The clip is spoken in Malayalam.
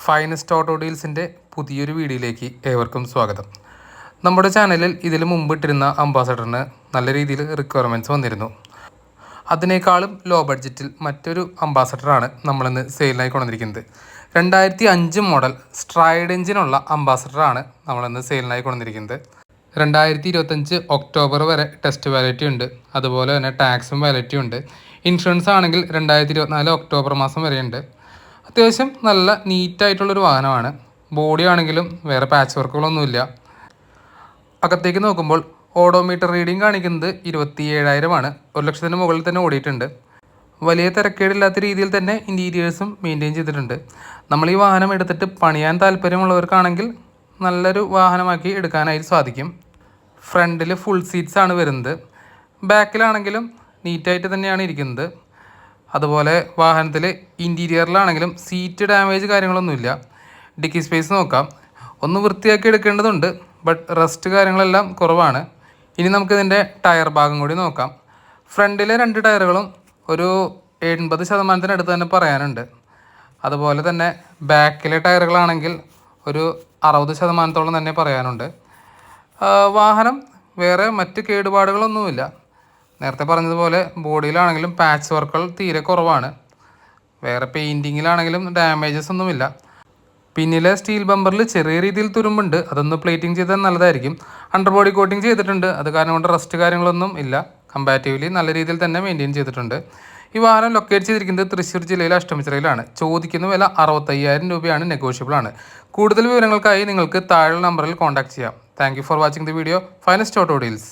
ഫൈനസ്റ്റ് ഓട്ടോ ഡീൽസിൻ്റെ പുതിയൊരു വീഡിയോയിലേക്ക് ഏവർക്കും സ്വാഗതം. നമ്മുടെ ചാനലിൽ ഇതിന് മുമ്പിട്ടിരുന്ന അംബാസഡറിന് നല്ല രീതിയിൽ റിക്വയർമെൻറ്റ്സ് വന്നിരുന്നു. അതിനേക്കാളും ലോ ബഡ്ജറ്റിൽ മറ്റൊരു അംബാസഡറാണ് നമ്മളിന്ന് സെയിലിനായി കൊണ്ടുവന്നിരിക്കുന്നത്. 2005 മോഡൽ സ്ട്രൈഡ് എഞ്ചിനുള്ള അംബാസഡറാണ് നമ്മളിന്ന് സെയിലിനായി കൊണ്ടുവന്നിരിക്കുന്നത്. 2025 ഒക്ടോബർ വരെ ടെസ്റ്റ് വാലിറ്റി ഉണ്ട്. അതുപോലെ തന്നെ ടാക്സും വാലിറ്റി ഉണ്ട്. ഇൻഷുറൻസ് ആണെങ്കിൽ 2024 ഒക്ടോബർ മാസം വരെയുണ്ട്. അത്യാവശ്യം നല്ല നീറ്റായിട്ടുള്ളൊരു വാഹനമാണ്. ബോഡി ആണെങ്കിലും വേറെ പാച്ച് വർക്കുകളൊന്നുമില്ല. അകത്തേക്ക് നോക്കുമ്പോൾ ഓഡോമീറ്റർ റീഡിംഗ് കാണിക്കുന്നത് 27,000 1,00,000 മുകളിൽ തന്നെ ഓടിയിട്ടുണ്ട്. വലിയ തിരക്കേടില്ലാത്ത രീതിയിൽ തന്നെ ഇൻറ്റീരിയേഴ്സും മെയിൻറ്റെയിൻ ചെയ്തിട്ടുണ്ട്. നമ്മൾ ഈ വാഹനം എടുത്തിട്ട് പണിയാൻ താല്പര്യമുള്ളവർക്കാണെങ്കിൽ നല്ലൊരു വാഹനമാക്കി എടുക്കാനായി സാധിക്കും. ഫ്രണ്ടിൽ ഫുൾ സീറ്റ്സ് ആണ് വരുന്നത്. ബാക്കിലാണെങ്കിലും നീറ്റായിട്ട് തന്നെയാണ് ഇരിക്കുന്നത്. അതുപോലെ വാഹനത്തിൽ ഇൻറ്റീരിയറിലാണെങ്കിലും സീറ്റ് ഡാമേജ് കാര്യങ്ങളൊന്നുമില്ല. ഡിക്കി സ്പേസ് നോക്കാം. ഒന്ന് വൃത്തിയാക്കി എടുക്കേണ്ടതുണ്ട്, ബട്ട് റസ്റ്റ് കാര്യങ്ങളെല്ലാം കുറവാണ്. ഇനി നമുക്കിതിൻ്റെ ടയർ ഭാഗം കൂടി നോക്കാം. ഫ്രണ്ടിലെ 2 ടയറുകളും ഒരു 80% അടുത്ത് തന്നെ പറയാനുണ്ട്. അതുപോലെ തന്നെ ബാക്കിലെ ടയറുകളാണെങ്കിൽ ഒരു 60% തന്നെ പറയാനുണ്ട്. വാഹനം വേറെ മറ്റ് കേടുപാടുകളൊന്നുമില്ല. നേരത്തെ പറഞ്ഞതുപോലെ ബോഡിയിലാണെങ്കിലും പാച്ച് വർക്കുകൾ തീരെ കുറവാണ്. വേറെ പെയിൻറ്റിങ്ങിലാണെങ്കിലും ഡാമേജസ് ഒന്നുമില്ല. പിന്നിലെ സ്റ്റീൽ ബമ്പറിൽ ചെറിയ രീതിയിൽ തുരുമ്പുണ്ട്. അതൊന്ന് പ്ലേറ്റിംഗ് ചെയ്താൽ നല്ലതായിരിക്കും. അണ്ടർ ബോഡി കോട്ടിങ് ചെയ്തിട്ടുണ്ട്. അത് കാരണം കൊണ്ട് റസ്റ്റ് കാര്യങ്ങളൊന്നും ഇല്ല. കമ്പാരിറ്റീവ്ലി നല്ല രീതിയിൽ തന്നെ മെയിൻറ്റെയിൻ ചെയ്തിട്ടുണ്ട്. ഈ വാഹനം ലൊക്കേറ്റ് ചെയ്തിരിക്കുന്നത് തൃശ്ശൂർ ജില്ലയിലെ അഷ്ടമിച്ചിറയിലാണ്. ചോദിക്കുന്ന വില 65,000 രൂപയാണ്. നെഗോഷ്യബിൾ ആണ്. കൂടുതൽ വിവരങ്ങൾക്കായി നിങ്ങൾക്ക് താഴെ നമ്പറിൽ കോൺടാക്ട് ചെയ്യാം. Thank you for watching the video. Finest auto deals.